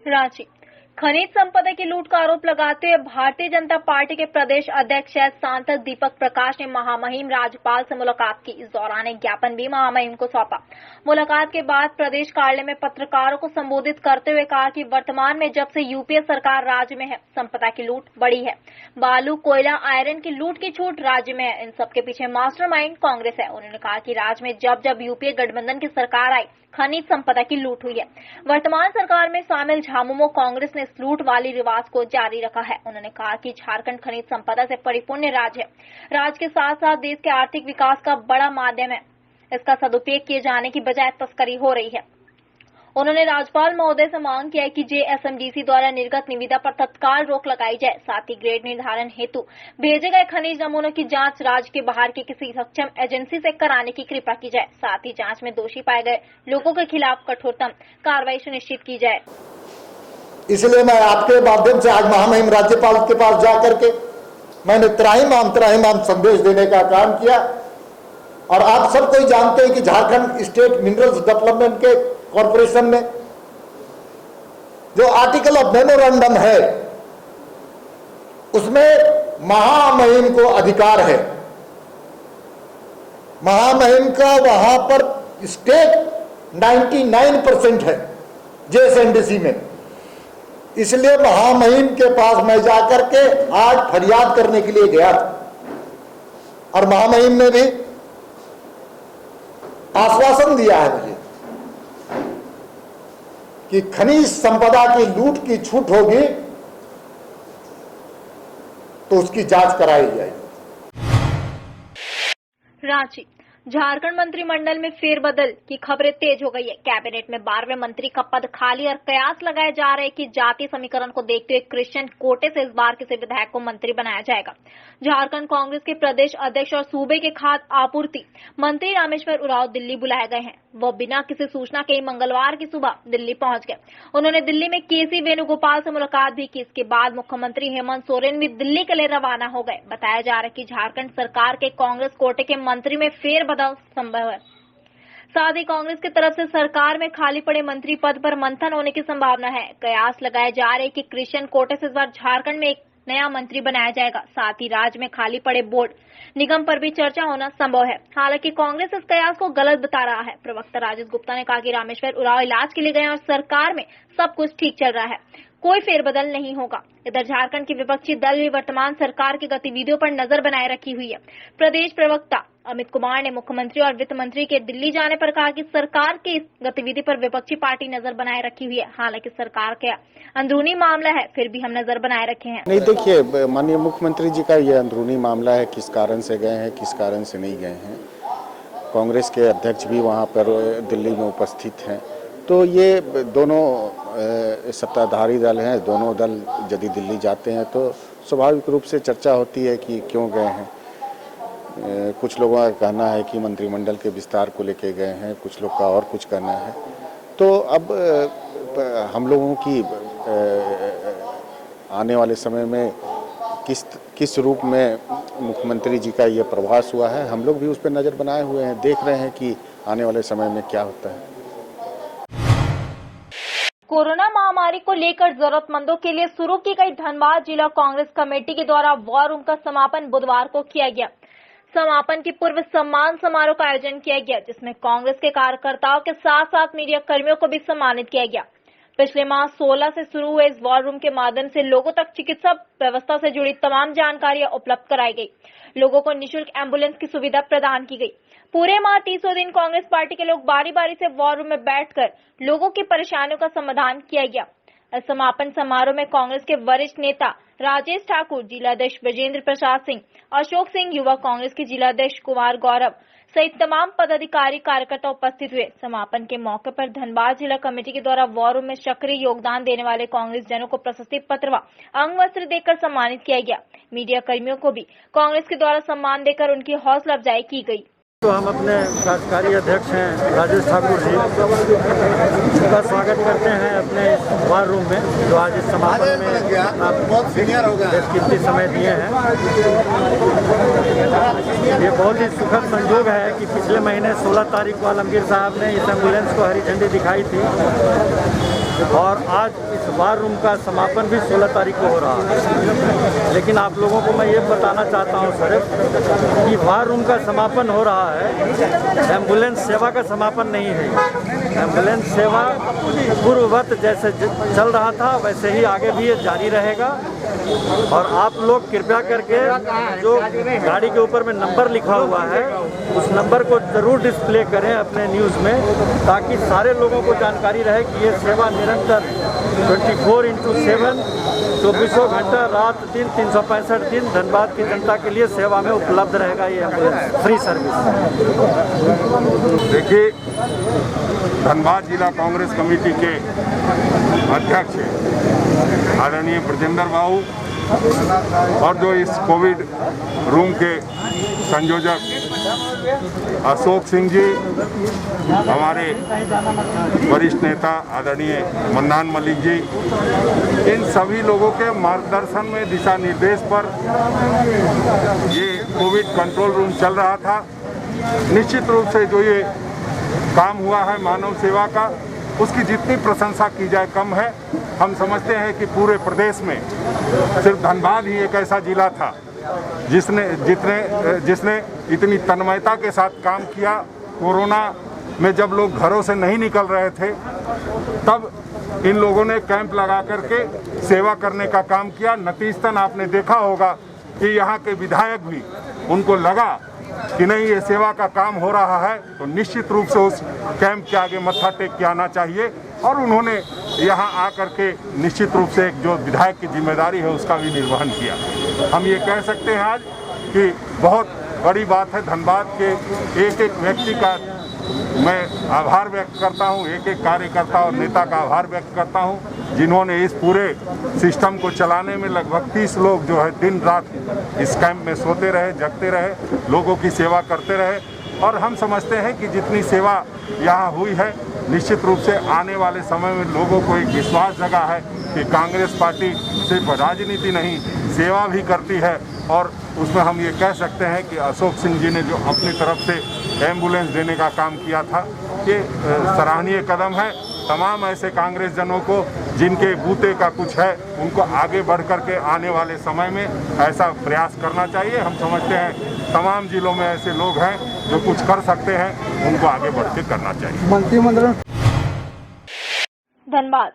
रांची खनिज संपदा की लूट का आरोप लगाते हुए भारतीय जनता पार्टी के प्रदेश अध्यक्ष सांसद दीपक प्रकाश ने महामहिम राज्यपाल से मुलाकात की। इस दौरान एक ज्ञापन भी महामहिम को सौंपा। मुलाकात के बाद प्रदेश कार्यालय में पत्रकारों को संबोधित करते हुए कहा कि वर्तमान में जब से यूपीए सरकार राज्य में है, संपदा की लूट बढ़ी है। बालू, कोयला, आयरन की लूट की छूट राज्य में है। इन सबके पीछे मास्टरमाइंड कांग्रेस है। उन्होंने कहा कि राज्य में जब जब यूपीए गठबंधन की सरकार आई, खनिज संपदा की लूट हुई है। वर्तमान सरकार में शामिल झामुमो कांग्रेस ने इस लूट वाली रिवाज को जारी रखा है। उन्होंने कहा कि झारखंड खनिज संपदा से परिपूर्ण राज्य है। राज्य के साथ साथ देश के आर्थिक विकास का बड़ा माध्यम है। इसका सदुपयोग किए जाने की बजाय तस्करी हो रही है। उन्होंने राज्यपाल महोदय से मांग किया कि जेएसएमडीसी द्वारा निर्गत निविदा पर तत्काल रोक लगाई जाए। साथ ही ग्रेड निर्धारण हेतु भेजे गए खनिज नमूनों की जांच राज्य के बाहर की किसी सक्षम एजेंसी से कराने की कृपा की जाए। साथ ही जांच में दोषी पाए गए लोगों के खिलाफ कठोरतम कार्रवाई सुनिश्चित की जाए। इसलिए मैं आपके माध्यम से आज महामहिम राज्यपाल के पास जाकर के मैंने त्राहिमाम संदेश देने का काम किया। और आप सब कोई जानते हैं कि झारखंड स्टेट मिनरल्स डेवलपमेंट के कॉर्पोरेशन में जो आर्टिकल ऑफ मेमोरेंडम है उसमें महामहिम को अधिकार है। महामहिम का वहां पर स्टेक 99% है जेएसएनडीसी में। इसलिए महामहिम के पास मैं जाकर के आज फरियाद करने के लिए गया था और महामहिम ने भी आश्वासन दिया है मुझे कि खनिज संपदा की लूट की छूट होगी तो उसकी जांच कराई जाएगी। रांची झारखंड मंत्रिमंडल में फेरबदल की खबरें तेज हो गई है। कैबिनेट में 12वें मंत्री का पद खाली और कयास लगाए जा रहे कि जातीय समीकरण को देखते हुए क्रिश्चियन कोटे से इस बार किसी विधायक को मंत्री बनाया जाएगा। झारखंड कांग्रेस के प्रदेश अध्यक्ष और सूबे के खाद्य आपूर्ति मंत्री रामेश्वर उरांव दिल्ली बुलाए गए हैं। वह बिना किसी सूचना के ही मंगलवार की सुबह दिल्ली पहुंच गए। उन्होंने दिल्ली में केसी वेणुगोपाल से मुलाकात भी की। इसके बाद मुख्यमंत्री हेमंत सोरेन भी दिल्ली के लिए रवाना हो गए। बताया जा रहा है कि झारखंड सरकार के कांग्रेस कोटे के मंत्री में फेरबदल संभव है। साथ ही कांग्रेस की तरफ से सरकार में खाली पड़े मंत्री पद पर मंथन होने की संभावना है। कयास लगाए जा रहे कि क्रिश्चियन कोटे से इस बार झारखंड में एक नया मंत्री बनाया जाएगा। साथ ही राज्य में खाली पड़े बोर्ड निगम पर भी चर्चा होना संभव है। हालांकि कांग्रेस इस कयास को गलत बता रहा है। प्रवक्ता राजेश गुप्ता ने कहा कि रामेश्वर उरांव इलाज के लिए गए और सरकार में सब कुछ ठीक चल रहा है, कोई फेरबदल नहीं होगा। इधर झारखंड के विपक्षी दल भी वर्तमान सरकार की गतिविधियों पर नजर बनाए रखी हुई है। प्रदेश प्रवक्ता अमित कुमार ने मुख्यमंत्री और वित्त मंत्री के दिल्ली जाने पर कहा कि सरकार की इस गतिविधि पर विपक्षी पार्टी नजर बनाए रखी हुई है। हालांकि सरकार का अंदरूनी मामला है, फिर भी हम नजर बनाए रखे हैं। नहीं, देखिए, माननीय मुख्यमंत्री जी का ये अंदरूनी मामला है, किस कारण से गए हैं, किस कारण से नहीं गए हैं। कांग्रेस के अध्यक्ष भी वहाँ पर दिल्ली में उपस्थित हैं। तो ये दोनों सत्ताधारी दल हैं। दोनों दल यदि दिल्ली जाते हैं तो स्वाभाविक रूप से चर्चा होती है कि क्यों गए हैं। कुछ लोगों का कहना है कि मंत्रिमंडल के विस्तार को लेके गए हैं, कुछ लोग का और कुछ कहना है। तो अब हम लोगों की आने वाले समय में किस रूप में मुख्यमंत्री जी का ये प्रवास हुआ है, हम लोग भी उस पर नजर बनाए हुए हैं। देख रहे हैं कि आने वाले समय में क्या होता है। कोरोना महामारी को लेकर जरूरतमंदों के लिए शुरू की गई धनबाद जिला कांग्रेस कमेटी के द्वारा वॉर रूम का समापन बुधवार को किया गया। समापन की पूर्व सम्मान समारोह का आयोजन किया गया, जिसमें कांग्रेस के कार्यकर्ताओं के साथ साथ मीडिया कर्मियों को भी सम्मानित किया गया। पिछले माह 16 से शुरू हुए इस वॉर रूम के माध्यम से लोगों तक चिकित्सा व्यवस्था से जुड़ी तमाम जानकारियां उपलब्ध कराई गई। लोगों को निःशुल्क एम्बुलेंस की सुविधा प्रदान की गई। पूरे माह 30 दिन कांग्रेस पार्टी के लोग बारी बारी से वॉर रूम में बैठकर लोगों की परेशानियों का समाधान किया गया। इस समापन समारोह में कांग्रेस के वरिष्ठ नेता राजेश ठाकुर, जिलाध्यक्ष ब्रजेंद्र प्रसाद सिंह, अशोक सिंह, युवा कांग्रेस के जिलाध्यक्ष कुमार गौरव सहित तमाम पदाधिकारी कार्यकर्ता उपस्थित हुए। समापन के मौके पर धनबाद जिला कमेटी के द्वारा वॉर रूम में सक्रिय योगदान देने वाले कांग्रेस जनों को प्रशस्ति पत्र व अंग वस्त्र देकर सम्मानित किया गया। मीडिया कर्मियों को भी कांग्रेस के द्वारा सम्मान देकर उनकी हौसला अफजाई की गई। तो हम अपने कार्यकारी अध्यक्ष हैं राजेश ठाकुर जी, उनका स्वागत करते हैं अपने वॉर रूम में, जो आज इस समापन में आप बहुत सीनियर हो गए कीमती समय दिए हैं। ये बहुत ही सुखद संयोग है कि पिछले महीने 16 तारीख को आलमगीर साहब ने इस एम्बुलेंस को हरी झंडी दिखाई थी और आज इस वार रूम का समापन भी 16 तारीख को हो रहा है। लेकिन आप लोगों को मैं ये बताना चाहता हूँ सिर्फ कि वार रूम का समापन हो रहा है, एम्बुलेंस सेवा का समापन नहीं है। एम्बुलेंस सेवा पूर्ववत जैसे चल रहा था वैसे ही आगे भी ये जारी रहेगा। और आप लोग कृपया करके जो गाड़ी के ऊपर में नंबर लिखा हुआ है उस नंबर को जरूर डिस्प्ले करें अपने न्यूज़ में, ताकि सारे लोगों को जानकारी रहे कि ये सेवा निरंतर 24/7 24 घंटा रात दिन 365 दिन धनबाद की जनता के लिए सेवा में उपलब्ध रहेगा ये एम्बुलेंस फ्री सर्विस। देखिए, धनबाद जिला कांग्रेस कमेटी के अध्यक्ष आदरणीय ब्रजेंद्र बाबू और जो इस कोविड रूम के संयोजक अशोक सिंह जी, हमारे वरिष्ठ नेता आदरणीय मन्नान मलिक जी, इन सभी लोगों के मार्गदर्शन में दिशा निर्देश पर ये कोविड कंट्रोल रूम चल रहा था। निश्चित रूप से जो ये काम हुआ है मानव सेवा का, उसकी जितनी प्रशंसा की जाए कम है। हम समझते हैं कि पूरे प्रदेश में सिर्फ धनबाद ही एक ऐसा जिला था जिसने इतनी तन्मयता के साथ काम किया। कोरोना में जब लोग घरों से नहीं निकल रहे थे तब इन लोगों ने कैंप लगा करके सेवा करने का काम किया। नतीजतन आपने देखा होगा कि यहाँ के विधायक भी, उनको लगा कि नहीं ये सेवा का काम हो रहा है तो निश्चित रूप से उस कैंप के आगे मत्था टेक के आना चाहिए, और उन्होंने यहाँ आकर के निश्चित रूप से जो विधायक की जिम्मेदारी है उसका भी निर्वहन किया। हम ये कह सकते हैं आज कि बहुत बड़ी बात है। धनबाद के एक एक व्यक्ति का मैं आभार व्यक्त करता हूँ, एक एक कार्यकर्ता और नेता का आभार व्यक्त करता हूँ, जिन्होंने इस पूरे सिस्टम को चलाने में लगभग 30 लोग जो है दिन रात इस कैंप में सोते रहे, जगते रहे, लोगों की सेवा करते रहे। और हम समझते हैं कि जितनी सेवा यहाँ हुई है, निश्चित रूप से आने वाले समय में लोगों को एक विश्वास जगा है कि कांग्रेस पार्टी सिर्फ राजनीति नहीं, सेवा भी करती है। और उसमें हम ये कह सकते हैं कि अशोक सिंह जी ने जो अपनी तरफ से एम्बुलेंस देने का काम किया था, ये सराहनीय कदम है। तमाम ऐसे कांग्रेस जनों को जिनके बूते का कुछ है, उनको आगे बढ़ कर के आने वाले समय में ऐसा प्रयास करना चाहिए। हम समझते हैं तमाम जिलों में ऐसे लोग हैं जो कुछ कर सकते हैं, उनको आगे बढ़ के करना चाहिए। मंत्रिमंडल धनबाद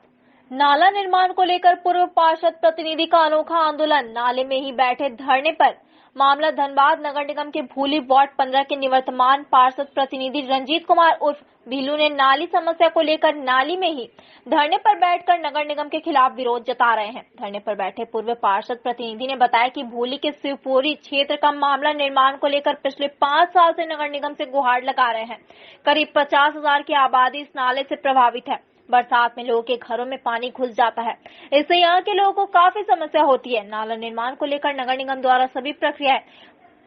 नाला निर्माण को लेकर पूर्व पार्षद प्रतिनिधि का अनोखा आंदोलन, नाले में ही बैठे धरने पर। मामला धनबाद नगर निगम के भूली वार्ड 15 के निवर्तमान पार्षद प्रतिनिधि रंजीत कुमार उर्फ भीलू ने नाली समस्या को लेकर नाली में ही धरने पर बैठकर नगर निगम के खिलाफ विरोध जता रहे हैं। धरने पर बैठे पूर्व पार्षद प्रतिनिधि ने बताया कि भूली के शिवपुरी क्षेत्र का मामला निर्माण को लेकर पिछले 5 साल से नगर निगम से गुहार लगा रहे हैं। करीब 50,000 की आबादी इस नाले से प्रभावित है। बरसात में लोगों के घरों में पानी घुस जाता है, इससे यहाँ के लोगों को काफी समस्या होती है। नाला निर्माण को लेकर नगर निगम द्वारा सभी प्रक्रियाएं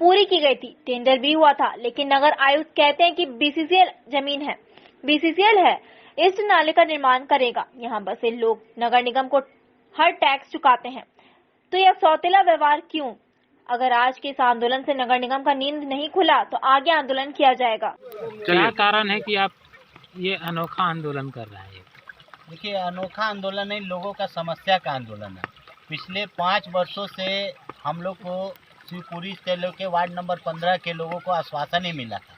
पूरी की गई थी, टेंडर भी हुआ था, लेकिन नगर आयुक्त कहते हैं कि बीसीसीएल जमीन है, बीसीसीएल है, इस नाले का निर्माण करेगा। यहाँ बसे लोग नगर निगम को हर टैक्स चुकाते हैं, तो यह सौतेला व्यवहार क्यों? अगर आज के इस आंदोलन से नगर निगम का नींद नहीं खुला तो आगे आंदोलन किया जाएगा। क्या कारण है कि आप ये अनोखा आंदोलन कर रहे हैं? देखिए, अनोखा आंदोलन नहीं, लोगों का समस्या का आंदोलन है। पिछले 5 वर्षों से हम लोग को शिवपुरी के वार्ड नंबर 15 के लोगों को आश्वासन ही मिला था।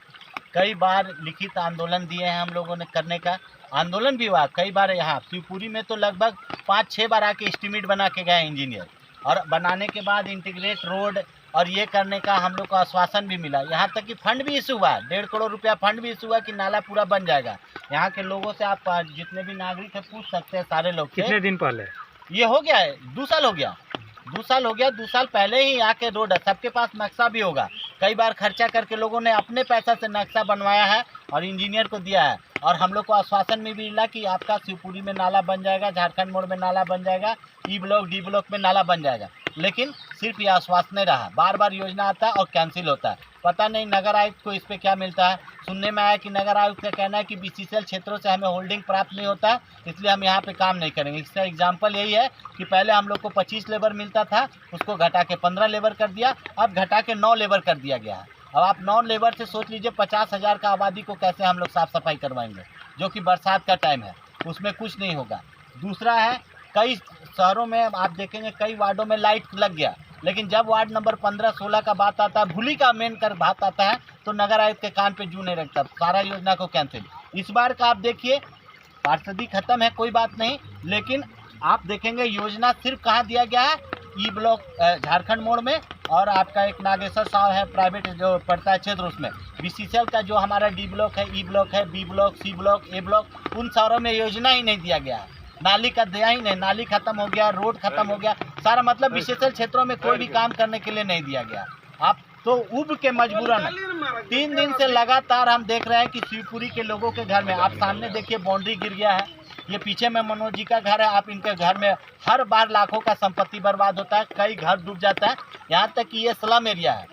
कई बार लिखित आंदोलन दिए हैं हम लोगों ने, करने का आंदोलन भी हुआ कई बार। यहाँ शिवपुरी में तो लगभग 5-6 बार आके एस्टीमेट बना के गए इंजीनियर, और बनाने के बाद इंटीग्रेट रोड और ये करने का हम लोग को आश्वासन भी मिला। यहाँ तक कि फंड भी इशू हुआ, 1.5 करोड़ रुपया फंड भी इशू हुआ कि नाला पूरा बन जाएगा। यहाँ के लोगों से आप जितने भी नागरिक है पूछ सकते हैं, सारे लोग। कितने दिन पहले ये हो गया है? 2 साल हो गया। 2 साल हो गया। 2 साल पहले ही यहाँ के रोड है, सबके पास नक्शा भी होगा। कई बार खर्चा करके लोगों ने अपने पैसा से नक्शा बनवाया है और इंजीनियर को दिया है, और हम लोग को आश्वासन में भी मिला कि आपका शिवपुरी में नाला बन जाएगा, झारखंड मोड़ में नाला बन जाएगा, ई ब्लॉक डी ब्लॉक में नाला बन जाएगा। लेकिन सिर्फ ये आश्वासन नहीं रहा, बार बार योजना आता है और कैंसिल होता है। पता नहीं नगर आयुक्त को इस पे क्या मिलता है। सुनने में आया कि नगर आयुक्त का कहना है कि बीसीसीएल क्षेत्रों से हमें होल्डिंग प्राप्त नहीं होता, इसलिए हम यहाँ पे काम नहीं करेंगे। इसका एग्जाम्पल यही है कि पहले हम लोग को 25 लेबर मिलता था, उसको घटा के 15 लेबर कर दिया, अब घटा के 9 लेबर कर दिया गया है। अब आप 9 लेबर से सोच लीजिए 50,000 का आबादी को कैसे हम लोग साफ सफाई करवाएंगे, जो कि बरसात का टाइम है। उसमें कुछ नहीं होगा। दूसरा है, कई शहरों में आप देखेंगे कई वार्डों में लाइट लग गया, लेकिन जब वार्ड नंबर 15-16 का बात आता है, भूली का मेन कर बात आता है, तो नगर आयुक्त के कान पे जू नहीं रखता, सारा योजना को कैंसिल। इस बार का आप देखिए, पार्षदी खत्म है, कोई बात नहीं, लेकिन आप देखेंगे योजना सिर्फ कहाँ दिया गया है, ई ब्लॉक झारखंड मोड़ में, और आपका एक नागेश्वर साहब है प्राइवेट जो पड़ता है क्षेत्र, उसमें बीसीसीएल का जो हमारा डी ब्लॉक है, ई ब्लॉक है, बी ब्लॉक, सी ब्लॉक, ए ब्लॉक, उन शहरों में योजना ही नहीं दिया गया है, नाली का दिया ही नहीं, नाली खत्म हो गया, रोड खत्म हो गया, सारा मतलब विशेषल क्षेत्रों में कोई भी काम करने के लिए नहीं दिया गया। आप तो उब के मजबूरन 3 दिन से लगातार हम देख रहे हैं कि शिवपुरी के लोगों के घर में, आप सामने देखिए बाउंड्री गिर गया है, ये पीछे में मनोज जी का घर है, आप इनके घर में हर बार लाखों का संपत्ति बर्बाद होता है, कई घर डूब जाता है, यहाँ तक कि ये स्लम एरिया है,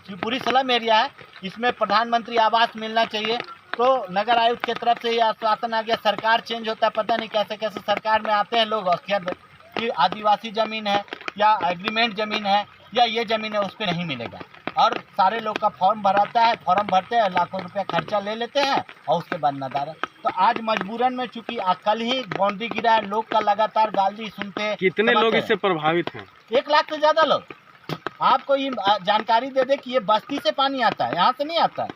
शिवपुरी स्लम एरिया है, इसमें प्रधानमंत्री आवास मिलना चाहिए। तो नगर आयुक्त की तरफ से ये आश्वासन आ गया, सरकार चेंज होता है, पता नहीं कैसे कैसे सरकार में आते हैं लोग, कि आदिवासी ज़मीन है या एग्रीमेंट ज़मीन है या ये ज़मीन है, उस पर नहीं मिलेगा, और सारे लोग का फॉर्म भराता है, फॉर्म भरते हैं, लाखों रुपया खर्चा ले लेते हैं और उसके बाद नदारा। तो आज मजबूरन में चूंकि कल ही बाउंड्री गिरा है, लोग का लगातार गाली सुनते हैं। कितने लोग इससे प्रभावित हैं? 1 लाख से ज़्यादा लोग। आपको ये जानकारी दे दे कि ये बस्ती से पानी आता है, यहाँ से नहीं आता है,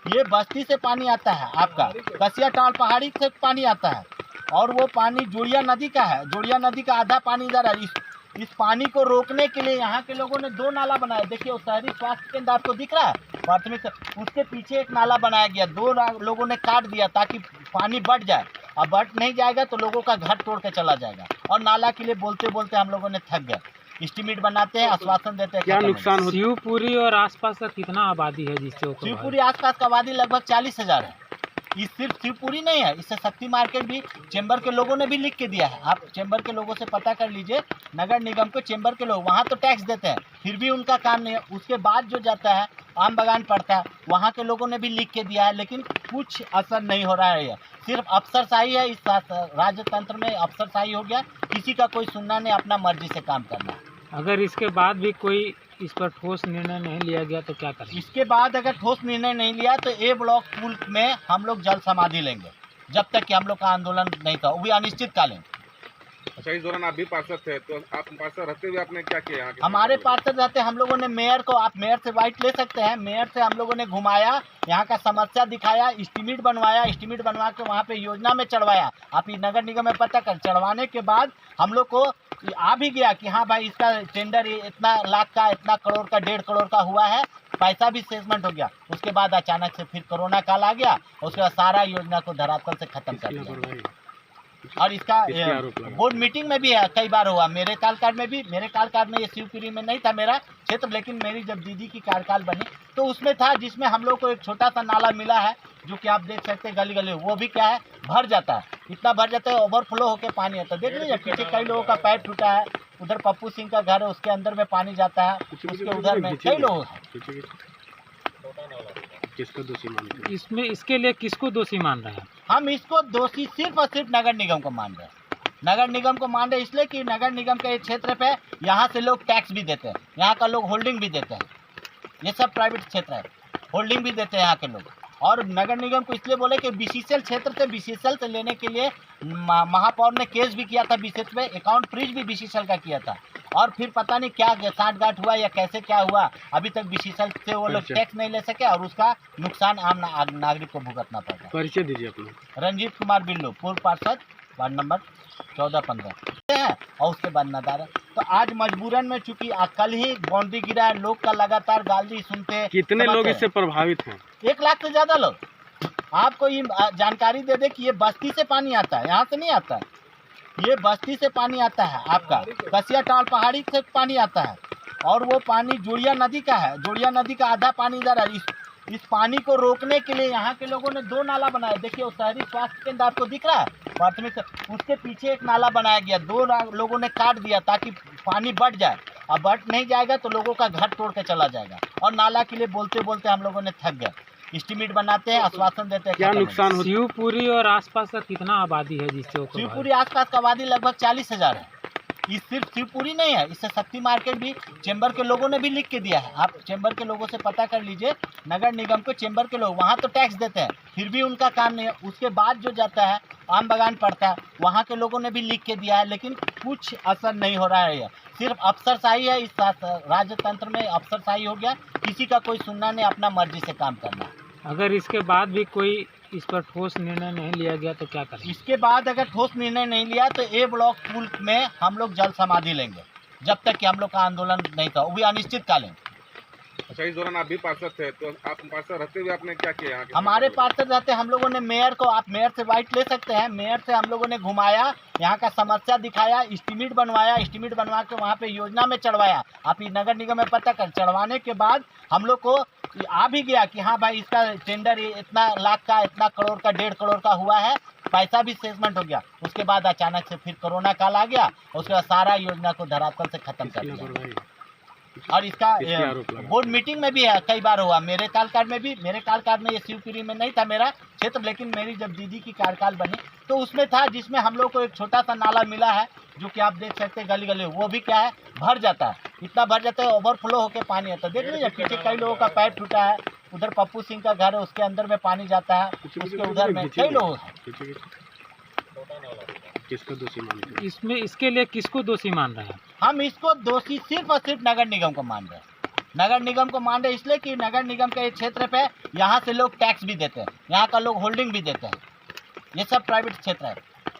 ये बस्ती से पानी आता है, आपका कसिया टाल पहाड़ी से पानी आता है, और वो पानी जोड़िया नदी का है, जोड़िया नदी का आधा पानी इधर है। इस पानी को रोकने के लिए यहाँ के लोगों ने 2 नाला बनाया, देखिए उस शहरी स्वास्थ्य केंद्र आपको दिख रहा है प्राथमिक, उसके पीछे एक नाला बनाया गया, 2 लोगों ने काट दिया ताकि पानी बढ़ जाए, अब बढ़ नहीं जाएगा तो लोगों का घर तोड़ के चला जाएगा, और नाला के लिए बोलते बोलते हम लोगों ने थक गए, एस्टीमेट बनाते हैं, आश्वासन देते हैं, क्या नुकसान हो? शिवपुरी और आसपास का कितना आबादी है जिससे? शिवपुरी आसपास का आबादी लगभग 40,000 है। ये सिर्फ शिवपुरी नहीं है, इससे शक्ति मार्केट भी चेंबर के लोगों ने भी लिख के दिया है, आप चेंबर के लोगों से पता कर लीजिए, नगर निगम को चेंबर के लोग वहाँ तो टैक्स देते हैं, फिर भी उनका काम नहीं है, उसके बाद जो जाता है आम बगान पड़ता है, वहाँ के लोगों ने भी लिख के दिया है, लेकिन कुछ असर नहीं हो रहा है, सिर्फ अफसरशाही है, इस राजतंत्र में अफसरशाही हो गया, किसी का कोई सुनना नहीं, अपना मर्जी से काम करना है। अगर इसके बाद भी कोई इस पर ठोस निर्णय नहीं लिया गया तो क्या करें? इसके बाद अगर ठोस निर्णय नहीं लिया तो ए ब्लॉक पुल में हम लोग जल समाधि लेंगे, जब तक कि हम लोग का आंदोलन नहीं था, वो भी अनिश्चितकालीन। अच्छा, इस दौरान आप भी पार्षद थे, तो आप पार्षद रहते हुए आपने क्या किया यहाँ? हमारे पार्षद रहते हम लोगों ने मेयर को, आप मेयर से वाइट ले सकते हैं, मेयर से हम लोगों ने घुमाया, यहाँ का समस्या दिखाया, एस्टीमेट बनवाया, एस्टीमेट बनवा के वहाँ पे योजना में चढ़वाया, आप ये नगर निगम में पता कर, चढ़वाने के बाद हम लोग को आ भी गया कि हाँ भाई इसका टेंडर इतना लाख का, इतना करोड़ का, 1.5 करोड़ का हुआ है, पैसा भी सेटलमेंट हो गया। उसके बाद अचानक से फिर कोरोना काल आ गया, उसके बाद सारा योजना को धरातल से खत्म कर दिया, और इसका बोर्ड मीटिंग में भी है, कई बार हुआ, मेरे कार्यकाल में भी, मेरे कार्यकाल में ये शिवपुरी में नहीं था मेरा क्षेत्र, लेकिन मेरी जब दीदी की कार्यकाल बनी तो उसमें था, जिसमें हम लोग को एक छोटा सा नाला मिला है, जो कि आप देख सकते हैं गली गली, वो भी क्या है, भर जाता है, इतना भर जाता है, ओवरफ्लो होकर पानी आता है, देख लीजिए पीछे कई लोगों का पैर टूटा है, उधर पप्पू सिंह का घर है, उसके अंदर में पानी जाता है, उसके उधर में कई लोग हैं। किसको दोषी मानते हैं इसमें? इसके लिए किसको दोषी मान रहे हैं? हम इसको दोषी सिर्फ और सिर्फ नगर निगम को मान रहे हैं, नगर निगम को मान रहे हैं इसलिए कि नगर निगम के क्षेत्र पे यहाँ से लोग टैक्स भी देते हैं, यहाँ का लोग होल्डिंग भी देते हैं, ये सब प्राइवेट क्षेत्र है, होल्डिंग भी देते हैं यहाँ के लोग, और नगर निगम को इसलिए बोले कि बीसीसीएल क्षेत्र से, बीसीसीएल से लेने के लिए महापौर ने केस भी किया था बीसीएल पे, अकाउंट फ्रीज भी बीसीसीएल का किया था, और फिर पता नहीं क्या साठगांठ हुआ या कैसे क्या हुआ, अभी तक बीसीसीएल से वो लोग टैक्स नहीं ले सके, और उसका नुकसान आम नागरिक को भुगतना पड़ता है। परिचय दीजिए अपना। रंजीत कुमार बिल्लू, पूर्व पार्षद, वार्ड नंबर 14-15 है, और उसके बाद नदारा। तो आज मजबूरन में चूंकि कल ही बाउंड्री गिरा है, लोग का लगातार गाली सुनते हैं। कितने लोग इससे प्रभावित हैं? 1 लाख से ज़्यादा लोग। आपको ये जानकारी दे दे कि ये बस्ती से पानी आता है, यहाँ से नहीं आता है, ये बस्ती से पानी आता है, आपका कसिया टाल पहाड़ी से पानी आता है, और वो पानी जोड़िया नदी का है, जोड़िया नदी का आधा पानी इधर है। इस पानी को रोकने के लिए यहाँ के लोगों ने 2 नाला बनाया, देखिए उस शहरी स्वास्थ्य केंद्र आपको दिख रहा है प्राथमिक, उसके पीछे एक नाला बनाया गया, 2 लोगों ने काट दिया ताकि पानी बढ़ जाए, अब बढ़ नहीं जाएगा तो लोगों का घर तोड़ के चला जाएगा, और नाला के लिए बोलते बोलते हम लोगों ने थक गए, एस्टीमेट बनाते हैं, आश्वासन देते हैं। क्या नुकसान हो? शिवपुरी और आसपास का कितना आबादी है जिससे? शिवपुरी आसपास का आबादी लगभग 40,000 है। ये सिर्फ शिवपुरी नहीं है, इससे शक्ति मार्केट भी चेंबर के लोगों ने भी लिख के दिया है। आप चेंबर के लोगों से पता कर लीजिए, नगर निगम को चेंबर के लोग वहाँ तो टैक्स देते हैं, फिर भी उनका काम नहीं है। उसके बाद जो जाता है आम बागान पड़ता है, वहाँ के लोगों ने भी लिख के दिया है, लेकिन कुछ असर नहीं हो रहा है। सिर्फ अफसरशाही है, इस राजतंत्र में अफसरशाही हो गया, किसी का कोई सुनना नहीं, अपना मर्जी से काम करना। अगर इसके बाद भी कोई इस पर ठोस निर्णय नहीं लिया गया तो क्या करें? इसके बाद अगर ठोस निर्णय नहीं लिया तो ए ब्लॉक पुल में हम लोग जल समाधि लेंगे, जब तक कि हम लोग का आंदोलन नहीं था, वो भी अनिश्चितकालीन। अच्छा, इस दौरान आप भी पार्षद थे, तो आप पार्षद रहते हुए आपने क्या किया यहाँ के? हमारे पार्षद रहते हम लोगों ने मेयर को, आप मेयर से बाइट ले सकते हैं, मेयर से हम लोगों ने घुमाया, यहाँ का समस्या दिखाया, एस्टीमेट बनवाया, एस्टीमेट बनवा के वहाँ पे योजना में चढ़वाया। आप नगर निगम में पता कर, चढ़वाने के बाद हम लोग को आ भी गया कि हाँ भाई इसका टेंडर इतना लाख का, इतना करोड़ का, 1.5 करोड़ का हुआ है, पैसा भी सेटलमेंट हो गया। उसके बाद अचानक से फिर कोरोना काल आ गया, उसके बाद सारा योजना को धरातल से खत्म कर दिया। और इसका बोर्ड मीटिंग में भी है, कई बार हुआ, मेरे कार्यकाल में भी। मेरे कार्यकाल में ये शिवपुरी में नहीं था मेरा क्षेत्र, लेकिन मेरी जब दीदी की कार्यकाल बनी तो उसमें था, जिसमें हम लोग को एक छोटा सा नाला मिला है, जो कि आप देख सकते हैं गली गली, वो भी क्या है, भर जाता है, इतना भर जाता है, ओवरफ्लो होकर पानी आता है। देख लीजिए पीछे कई लोगों का पैर टूटा है, उधर पप्पू सिंह का घर है, उसके अंदर में पानी जाता है, उसके उधर में कई लोग हैं। किसको दोषी मानते हैं? इसमें इसके लिए किसको दोषी मान रहे हैं? हम इसको दोषी सिर्फ और सिर्फ नगर निगम को मान रहे हैं। नगर निगम को मान रहे इसलिए कि नगर निगम के क्षेत्र पे यहाँ से लोग टैक्स भी देते हैं, यहाँ का लोग होल्डिंग भी देते हैं, ये सब प्राइवेट क्षेत्र है,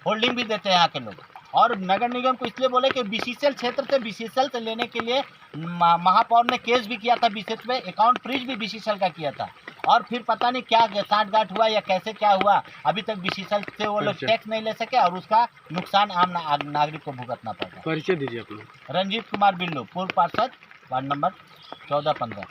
होल्डिंग भी देते हैं यहाँ के लोग। और नगर निगम को इसलिए बोले कि बीसीसीएल क्षेत्र से, बीसीसीएल से लेने के लिए महापौर ने केस भी किया था बीसीएल पे, अकाउंट फ्रीज भी बीसीसीएल का किया था, और फिर पता नहीं क्या साठगांठ हुआ या कैसे क्या हुआ, अभी तक बीसीसीएल से वो लोग टैक्स नहीं ले सके, और उसका नुकसान आम नागरिक को भुगतना पड़ता है। परिचय दीजिए अपना। रंजीत कुमार बिल्लू, पूर्व पार्षद, वार्ड नंबर 14-15।